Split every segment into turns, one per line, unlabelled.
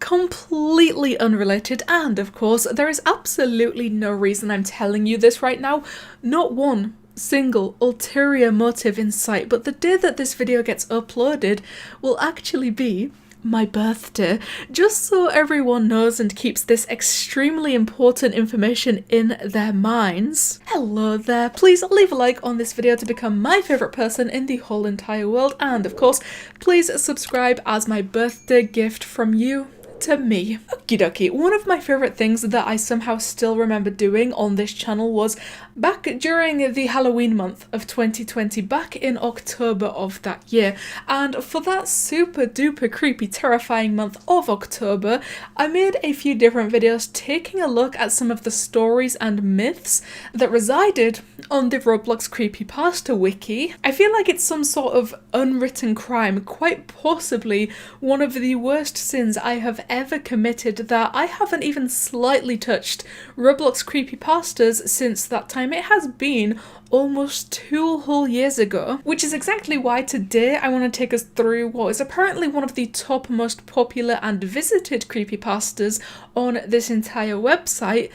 completely unrelated, and of course there is absolutely no reason I'm telling you this right now, not one single ulterior motive in sight, but the day that this video gets uploaded will actually be my birthday, just so everyone knows and keeps this extremely important information in their minds. Hello there, please leave a like on this video to become my favourite person in the whole entire world, and of course please subscribe as my birthday gift from you to me. Okie dokie, one of my favourite things that I somehow still remember doing on this channel was back during the Halloween month of 2020, back in October of that year, and for that super duper creepy terrifying month of October, I made a few different videos taking a look at some of the stories and myths that resided on the Roblox Creepypasta wiki. I feel like it's some sort of unwritten crime, quite possibly one of the worst sins I have ever committed, that I haven't even slightly touched Roblox Creepypastas since that time. It has been almost 2 whole years ago, which is exactly why today I want to take us through what is apparently one of the top most popular and visited creepypastas on this entire website,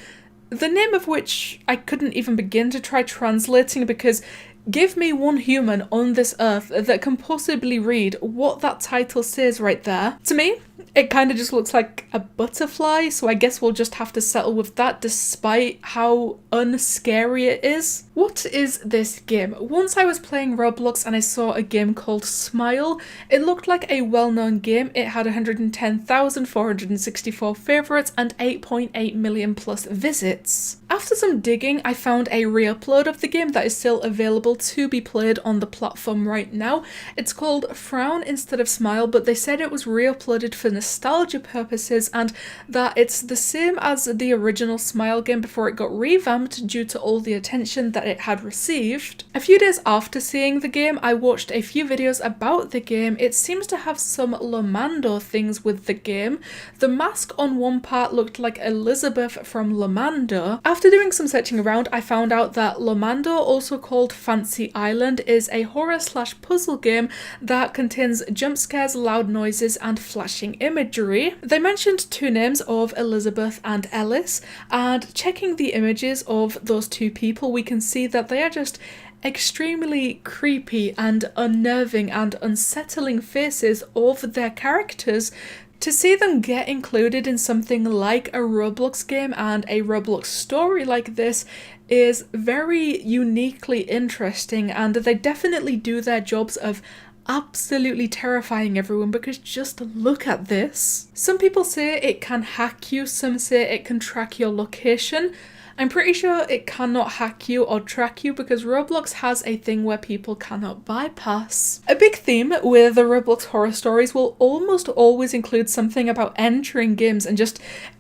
the name of which I couldn't even begin to try translating, because give me one human on this earth that can possibly read what that title says right there. To me, it kind of just looks like a butterfly, so I guess we'll just have to settle with that despite how unscary it is. What is this game? Once I was playing Roblox and I saw a game called Smile. It looked like a well-known game. It had 110,464 favourites and 8.8 million plus visits. After some digging, I found a re-upload of the game that is still available to be played on the platform right now. It's called Frown instead of Smile, but they said it was re-uploaded for nostalgia purposes and that it's the same as the original Smile game before it got revamped due to all the attention that it had received. A few days after seeing the game, I watched a few videos about the game. It seems to have some Lomando things with the game. The mask on one part looked like Elizabeth from Lomando. After doing some searching around, I found out that Lomando, also called Fancy Island, is a horror/puzzle game that contains jump scares, loud noises, and flashing imagery. They mentioned 2 names of Elizabeth and Ellis, and checking the images of those 2 people, we can see that they are just extremely creepy and unnerving and unsettling faces of their characters. To see them get included in something like a Roblox game and a Roblox story like this is very uniquely interesting, and they definitely do their jobs of absolutely terrifying everyone, because just look at this. Some people say it can hack you, some say it can track your location. I'm pretty sure it cannot hack you or track you because Roblox has a thing where people cannot bypass. A big theme with the Roblox horror stories will almost always include something about entering games and just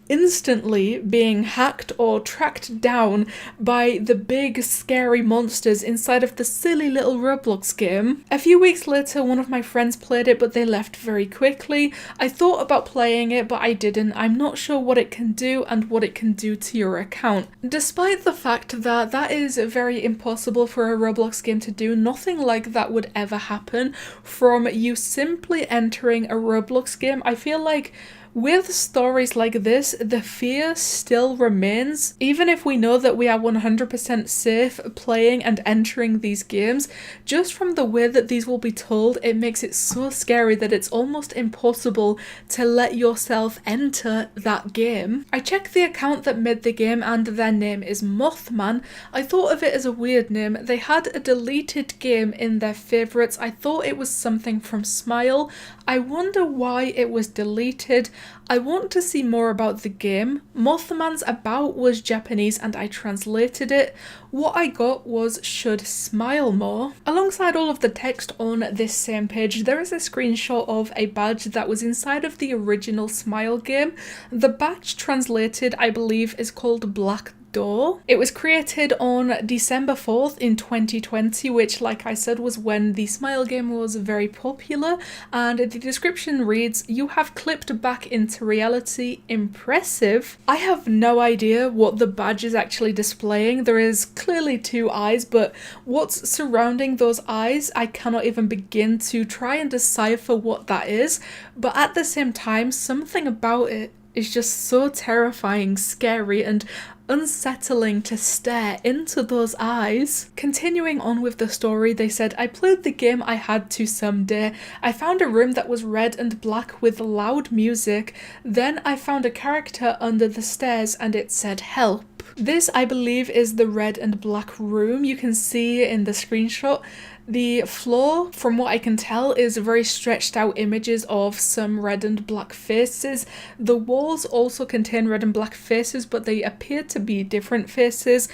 instantly being hacked or tracked down by the big scary monsters inside of the silly little Roblox game. A few weeks later, one of my friends played it, but they left very quickly. I thought about playing it, but I didn't. I'm not sure what it can do and what it can do to your account. Despite the fact that that is very impossible for a Roblox game to do, nothing like that would ever happen from you simply entering a Roblox game. I feel like with stories like this, the fear still remains. Even if we know that we are 100% safe playing and entering these games, just from the way that these will be told, it makes it so scary that it's almost impossible to let yourself enter that game. I checked the account that made the game and their name is Mothman. I thought of it as a weird name. They had a deleted game in their favourites. I thought it was something from Smile. I wonder why it was deleted. I want to see more about the game. Mothman's about was Japanese and I translated it. What I got was should smile more. Alongside all of the text on this same page, there is a screenshot of a badge that was inside of the original Smile game. The badge translated, I believe, is called Black door. It was created on December 4th in 2020, which, like I said, was when the Smile game was very popular, and the description reads, "You have clipped back into reality. Impressive." I have no idea what the badge is actually displaying. There is clearly two eyes, but what's surrounding those eyes, I cannot even begin to try and decipher what that is, but at the same time, something about it is just so terrifying, scary, and unsettling to stare into those eyes. Continuing on with the story, they said, "I played the game I had to someday. I found a room that was red and black with loud music. Then I found a character under the stairs and it said help." This, I believe, is the red and black room. You can see in the screenshot the floor, from what I can tell, is very stretched out images of some red and black faces. The walls also contain red and black faces, but they appear to be different faces.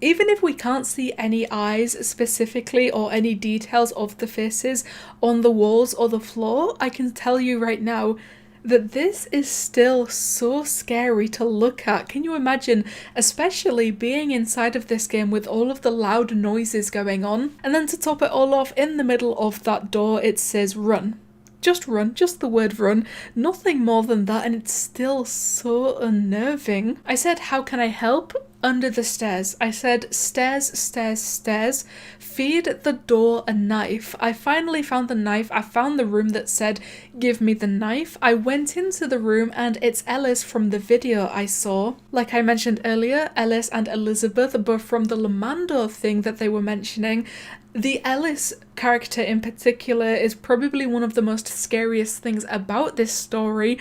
Even if we can't see any eyes specifically or any details of the faces on the walls or the floor, I can tell you right now that this is still so scary to look at. Can you imagine, especially being inside of this game with all of the loud noises going on? And then to top it all off, in the middle of that door it says run. Just run, just the word run, nothing more than that, and it's still so unnerving. I said, "How can I help?" Under the stairs. I said, "Stairs, stairs, stairs. Feed the door a knife." I finally found the knife. I found the room that said, "Give me the knife." I went into the room and it's Ellis from the video I saw. Like I mentioned earlier, Ellis and Elizabeth, but from the Lamando thing that they were mentioning, the Ellis character in particular is probably one of the most scariest things about this story,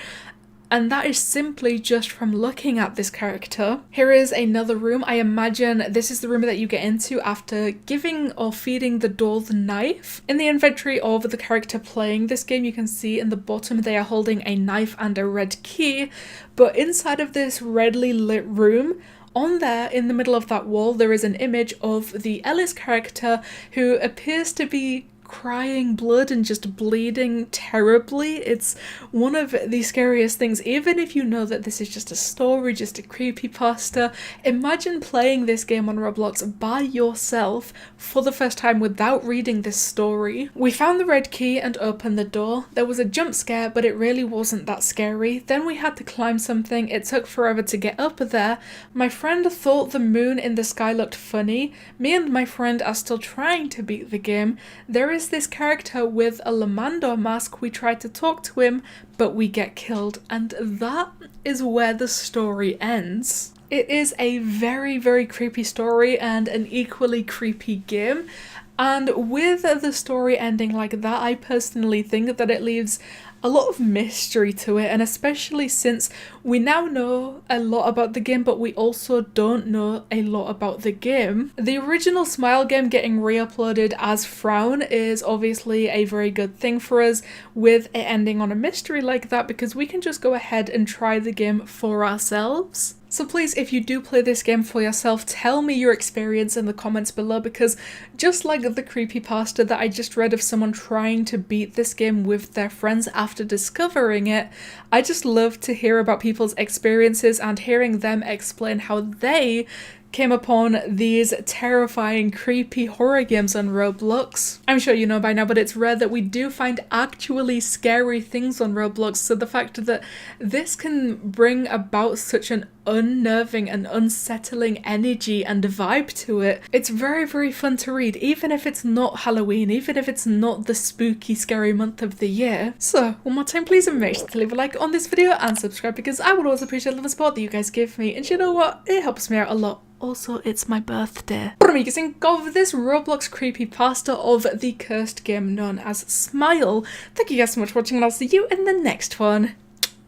and that is simply just from looking at this character. Here is another room. I imagine this is the room that you get into after giving or feeding the door the knife. In the inventory of the character playing this game, you can see in the bottom they are holding a knife and a red key, but inside of this redly lit room, on there, in the middle of that wall, there is an image of the Ellis character who appears to be crying blood and just bleeding terribly. It's one of the scariest things. Even if you know that this is just a story, just a creepypasta, imagine playing this game on Roblox by yourself for the first time without reading this story. We found the red key and opened the door. There was a jump scare, but it really wasn't that scary. Then we had to climb something. It took forever to get up there. My friend thought the moon in the sky looked funny. Me and my friend are still trying to beat the game. There is this character with a Lamando mask. We try to talk to him, but we get killed, and that is where the story ends. It is a very, very creepy story and an equally creepy game. And with the story ending like that, I personally think that it leaves a lot of mystery to it, and especially since we now know a lot about the game, but we also don't know a lot about the game. The original Smile game getting re-uploaded as Frown is obviously a very good thing for us with it ending on a mystery like that, because we can just go ahead and try the game for ourselves. So please, if you do play this game for yourself, tell me your experience in the comments below, because just like the creepypasta that I just read of someone trying to beat this game with their friends after discovering it, I just love to hear about people's experiences and hearing them explain how they came upon these terrifying, creepy horror games on Roblox. I'm sure you know by now, but it's rare that we do find actually scary things on Roblox, so the fact that this can bring about such an unnerving and unsettling energy and vibe to it, it's very, very fun to read, even if it's not Halloween, even if it's not the spooky, scary month of the year. So, one more time, please make sure to leave a like on this video and subscribe, because I would always appreciate the support that you guys give me, and you know what? It helps me out a lot. Also, it's my birthday. What am I guessing of this Roblox creepypasta of the cursed game known as Smile? Thank you guys so much for watching, and I'll see you in the next one.